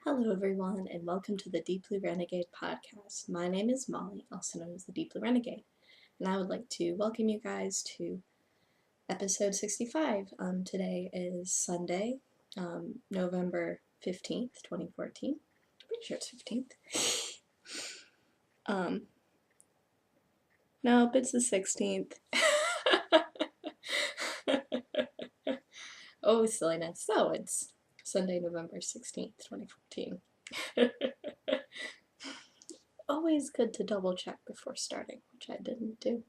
Hello everyone, and welcome to the Deep Blue Renegade podcast. My name is Molly, also known as the Deep Blue Renegade, and I would like to welcome you guys to episode 65. Today is Sunday, November 15th, 2014. Pretty sure it's 15th. Nope, it's the 16th. Oh, silliness. So it's Sunday, November 16th, 2014. Always good to double check before starting, which I didn't do.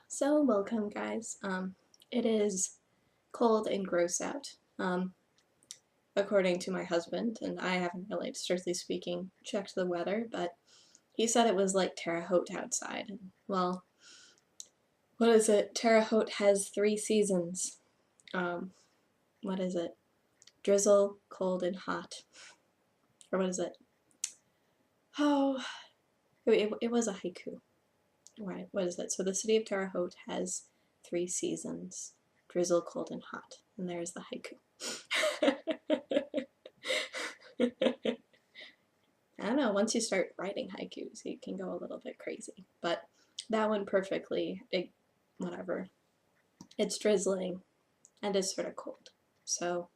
So welcome guys. It is cold and gross out, according to my husband, and I haven't really, strictly speaking, checked the weather, but he said it was like Terre Haute outside. And, well, what is it? Terre Haute has 3 seasons. What is it? Drizzle, cold, and hot. Or what is it? Oh, it was a haiku. Right, what is it? So the city of Terre Haute has 3 seasons. Drizzle, cold, and hot. And there's the haiku. I don't know, once you start writing haikus, you can go a little bit crazy. But that one perfectly, whatever. It's drizzling and it's sort of cold. So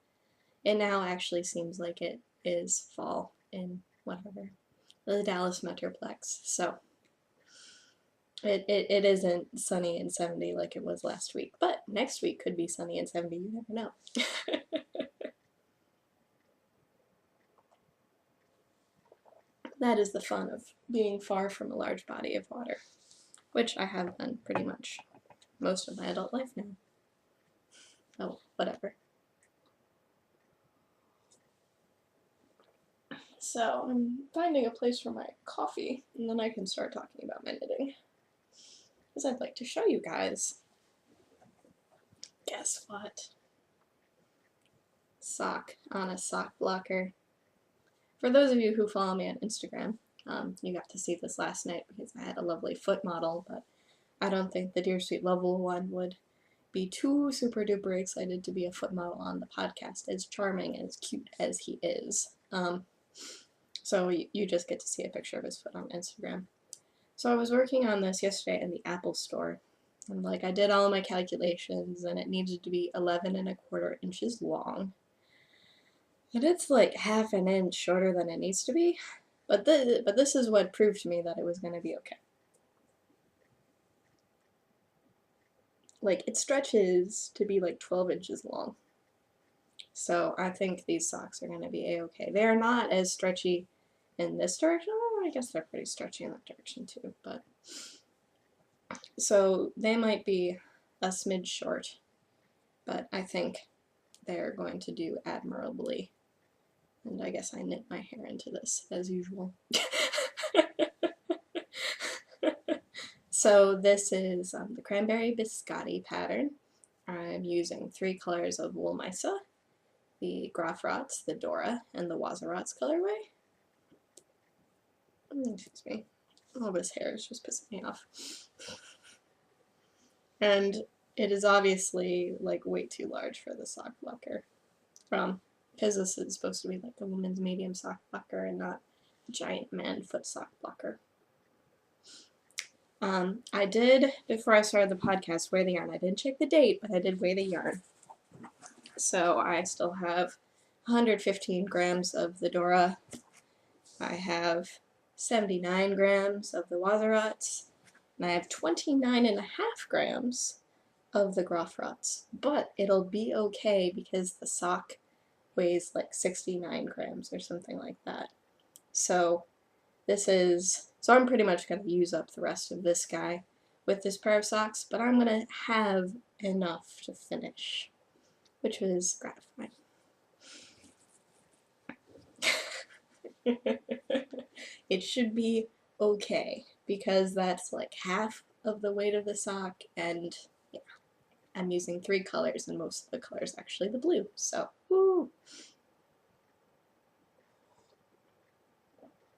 it now actually seems like it is fall in whatever, the Dallas Metroplex. So it isn't sunny and 70 like it was last week, but next week could be sunny and 70, you never know. That is the fun of being far from a large body of water, which I have done pretty much most of my adult life now. Oh, whatever. So I'm finding a place for my coffee, and then I can start talking about my knitting. Because I'd like to show you guys. Guess what? Sock on a sock blocker. For those of you who follow me on Instagram, you got to see this last night because I had a lovely foot model, but I don't think the Dear Sweet Level one would be too super duper excited to be a foot model on the podcast, as charming and as cute as he is. So you just get to see a picture of his foot on Instagram. So I was working on this yesterday in the Apple store, and like I did all my calculations, and it needed to be 11¼ inches long. And it's like ½ an inch shorter than it needs to be, but this is what proved to me that it was going to be okay. Like, it stretches to be like 12 inches long. So I think these socks are going to be a-okay. They are not as stretchy in this direction. Oh, I guess they're pretty stretchy in that direction too, but so they might be a smidge short, but I think they're going to do admirably. And I guess I knit my hair into this, as usual. So this is the Cranberry Biscotti pattern. I'm using 3 colors of Wool Misa, the Grafrats, the Dora, and the Wazarots colorway. Excuse me. All this hair is just pissing me off. And it is obviously like way too large for the sock blocker. Because this is supposed to be like a woman's medium sock blocker and not a giant man foot sock blocker. I did, before I started the podcast, weigh the yarn. I didn't check the date, but I did weigh the yarn. So I still have 115 grams of the Dora. I have 79 grams of the Wazarots. And I have 29.5 grams of the Grafrats. But it'll be okay because the sock weighs like 69 grams or something like that. So I'm pretty much going to use up the rest of this guy with this pair of socks, but I'm going to have enough to finish, which was gratifying. It should be okay, because that's like half of the weight of the sock, and yeah, I'm using 3 colors, and most of the colors actually the blue, so woo!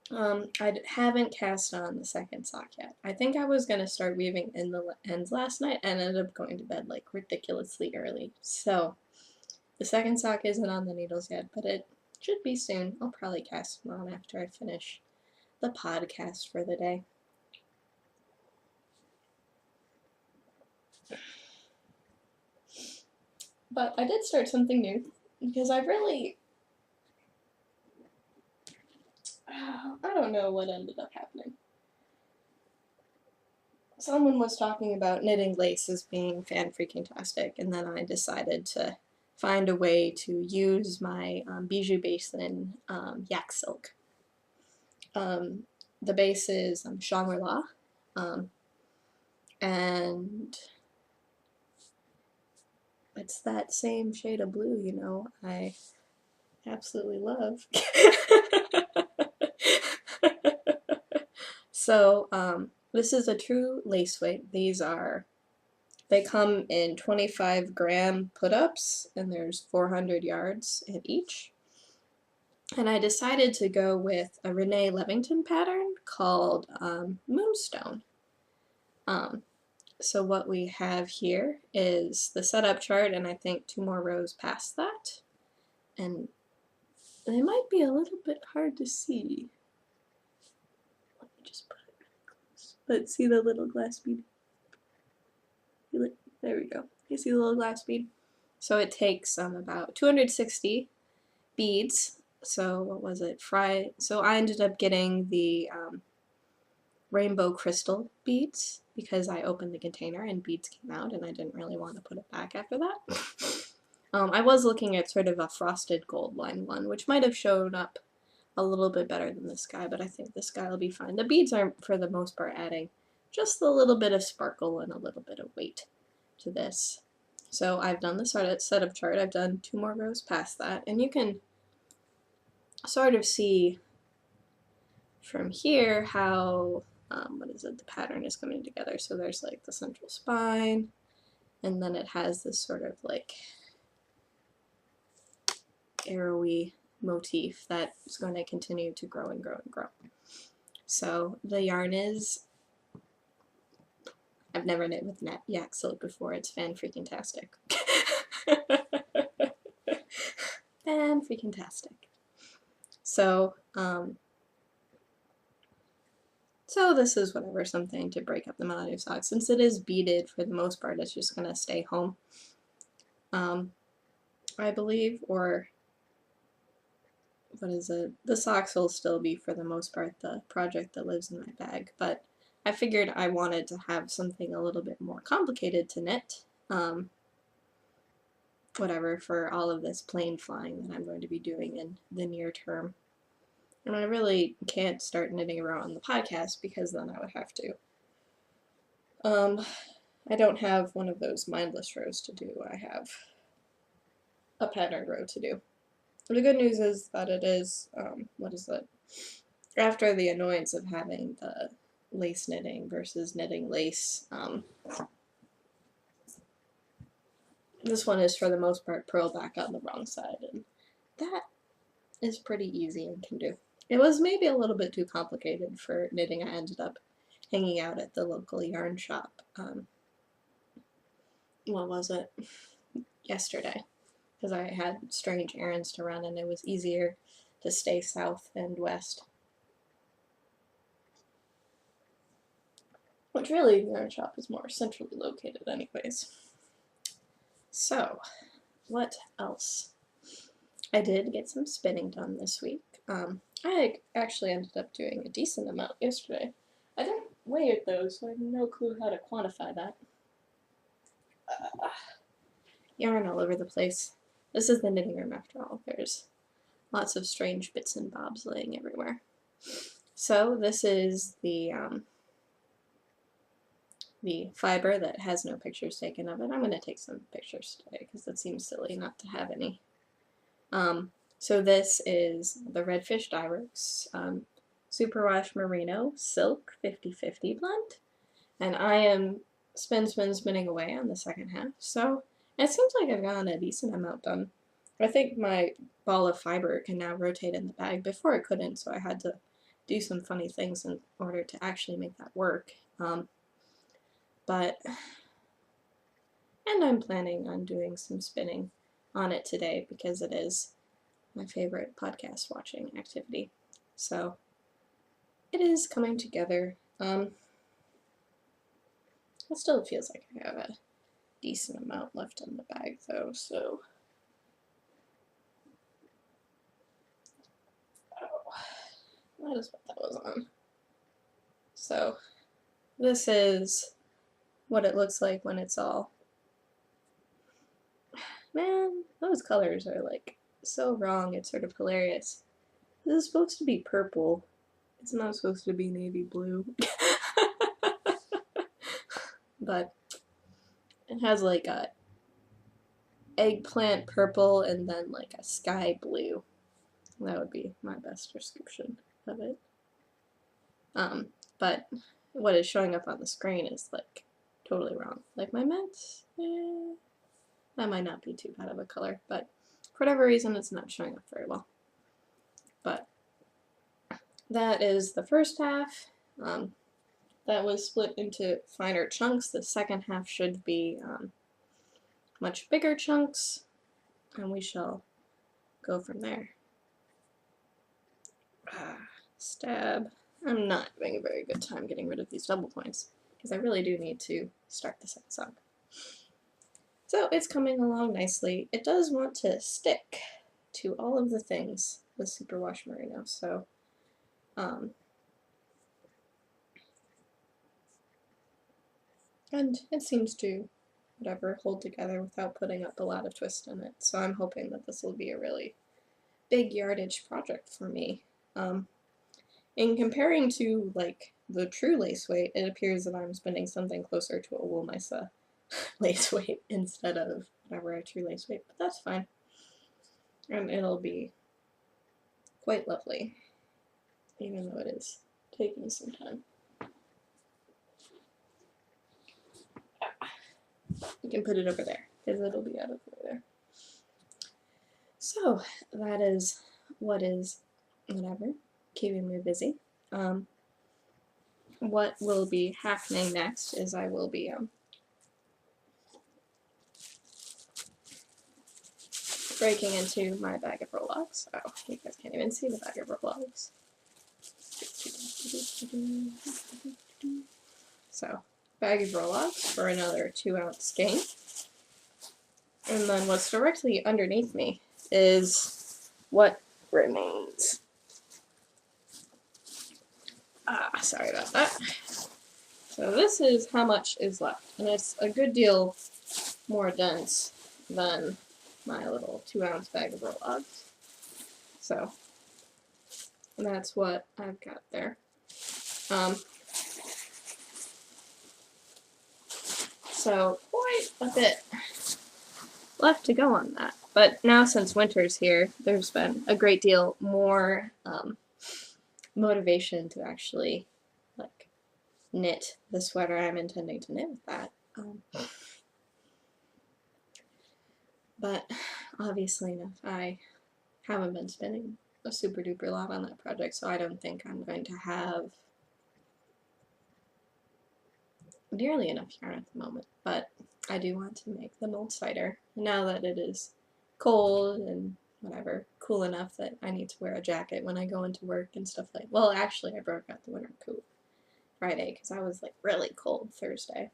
I haven't cast on the second sock yet. I think I was going to start weaving in the ends last night and ended up going to bed like ridiculously early. So the second sock isn't on the needles yet, but it should be soon. I'll probably cast them on after I finish the podcast for the day. But I did start something new because I don't know what ended up happening. Someone was talking about knitting lace as being fan-freaking-tastic, and then I decided to find a way to use my bijou basin yak silk. The base is Shangri-La, and it's that same shade of blue, you know, I absolutely love. So, this is a true lace weight. They come in 25-gram put-ups, and there's 400 yards in each. And I decided to go with a Renee Levington pattern called Moonstone. So what we have here is the setup chart, and I think 2 more rows past that. And they might be a little bit hard to see. Let me just put it really close. Let's see the little glass bead. There we go. You see the little glass bead? So it takes about 260 beads. So what was it? So I ended up getting the rainbow crystal beads because I opened the container and beads came out and I didn't really want to put it back after that. I was looking at sort of a frosted gold line one, which might have shown up a little bit better than this guy, but I think this guy will be fine. The beads are, for the most part, adding just a little bit of sparkle and a little bit of weight to this. So I've done the setup chart. I've done 2 more rows past that, and you can sort of see from here how the pattern is coming together. So there's like the central spine, and then it has this sort of like arrowy motif that is going to continue to grow and grow and grow. So the yarn is, I've never knit with yak silk before, it's fan-freaking-tastic. Fan-freaking-tastic. So, so this is whatever, something to break up the melody of socks. Since it is beaded, for the most part, it's just going to stay home, I believe, or what is it? The socks will still be, for the most part, the project that lives in my bag, but I figured I wanted to have something a little bit more complicated to knit, whatever, for all of this plane flying that I'm going to be doing in the near term. And I really can't start knitting around the podcast because then I would have to. I don't have one of those mindless rows to do. I have a pattern row to do. The good news is that it is, after the annoyance of having the lace knitting versus knitting lace, this one is for the most part purl back on the wrong side, and that is pretty easy and can do. It was maybe a little bit too complicated for knitting. I ended up hanging out at the local yarn shop, yesterday, because I had strange errands to run and it was easier to stay south and west. Which really, the yarn shop is more centrally located anyways. So, what else? I did get some spinning done this week. I actually ended up doing a decent amount yesterday. I didn't weigh it though, so I have no clue how to quantify that. Yarn all over the place. This is the knitting room after all. There's lots of strange bits and bobs laying everywhere. So this is the fiber that has no pictures taken of it. I'm going to take some pictures today because it seems silly not to have any. So this is the Redfish Dyeworks Superwash Merino Silk 50/50 blend, and I am spinning away on the second half, so it seems like I've gotten a decent amount done. I think my ball of fiber can now rotate in the bag. Before it couldn't, so I had to do some funny things in order to actually make that work. And I'm planning on doing some spinning on it today because it is my favorite podcast watching activity. So it is coming together. It still feels like I have a decent amount left in the bag though, so that is what that was on. So this is what it looks like when it's all, man, those colors are like so wrong, it's sort of hilarious. This is supposed to be purple. It's not supposed to be navy blue. But it has like a eggplant purple and then like a sky blue. That would be my best description of it. But what is showing up on the screen is like totally wrong. Like my mint, that might not be too bad of a color, but for whatever reason it's not showing up very well. But that is the first half. That was split into finer chunks. The second half should be much bigger chunks, and we shall go from there. Stab. I'm not having a very good time getting rid of these double points, because I really do need to start the second song. So it's coming along nicely. It does want to stick to all of the things with Superwash Merino, so and it seems to, whatever, hold together without putting up a lot of twist in it, so I'm hoping that this will be a really big yardage project for me. In comparing to, like, the true lace weight, it appears that I'm spending something closer to a Wool Misa lace weight instead of whatever a true lace weight, but that's fine. And it'll be quite lovely, even though it is taking some time. You can put it over there, because it'll be out of the way there. So, that is what is, whatever, keeping me busy. What will be happening next is I will be breaking into my bag of Rologs. Oh, you guys can't even see the bag of Rologs. So, bag of Rologs for another 2-ounce skein. And then what's directly underneath me is what remains. Sorry about that. So this is how much is left, and it's a good deal more dense than my little 2-ounce bag of Rologs. So that's what I've got there. So quite a bit left to go on that. But now since winter's here, there's been a great deal more motivation to actually like knit the sweater I'm intending to knit with that. But obviously enough, I haven't been spending a super duper lot on that project, so I don't think I'm going to have nearly enough yarn at the moment, but I do want to make the mold cider. Now that it is cold and whatever, cool enough that I need to wear a jacket when I go into work and stuff like, well, actually I broke out the winter coat Friday because I was like really cold Thursday.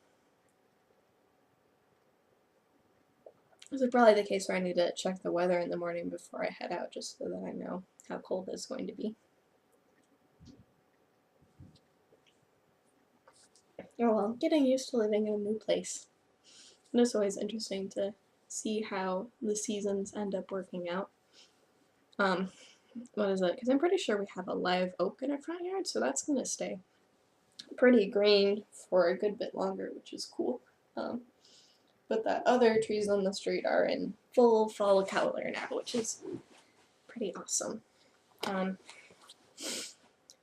This is probably the case where I need to check the weather in the morning before I head out just so that I know how cold it's going to be. Oh well, getting used to living in a new place. And it's always interesting to see how the seasons end up working out. What is it? Because I'm pretty sure we have a live oak in our front yard, so that's going to stay pretty green for a good bit longer, which is cool. But the other trees on the street are in full fall color now, which is pretty awesome.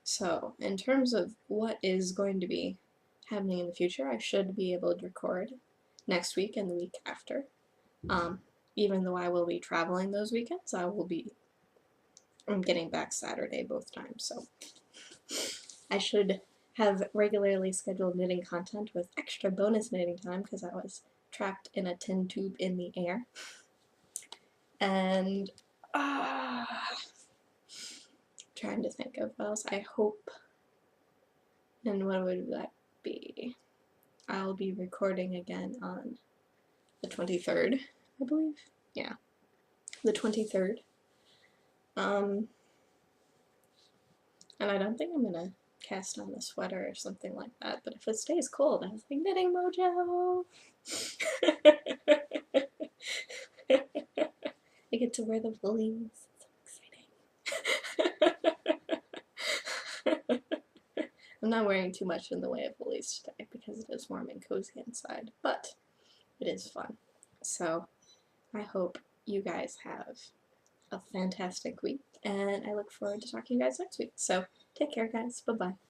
So, in terms of what is going to be happening in the future, I should be able to record next week and the week after. Even though I will be traveling those weekends, I'm getting back Saturday both times, so I should have regularly scheduled knitting content with extra bonus knitting time because I was trapped in a tin tube in the air. And trying to think of what else. I hope, and what would that be? I'll be recording again on the 23rd, I believe. Yeah, the 23rd. And I don't think I'm gonna cast on the sweater or something like that, but if it stays cold, I was like, knitting mojo! I get to wear the woolies. It's so exciting. I'm not wearing too much in the way of woolies today because it is warm and cozy inside, but it is fun. So I hope you guys have a fantastic week, and I look forward to talking to you guys next week. So take care, guys. Bye-bye.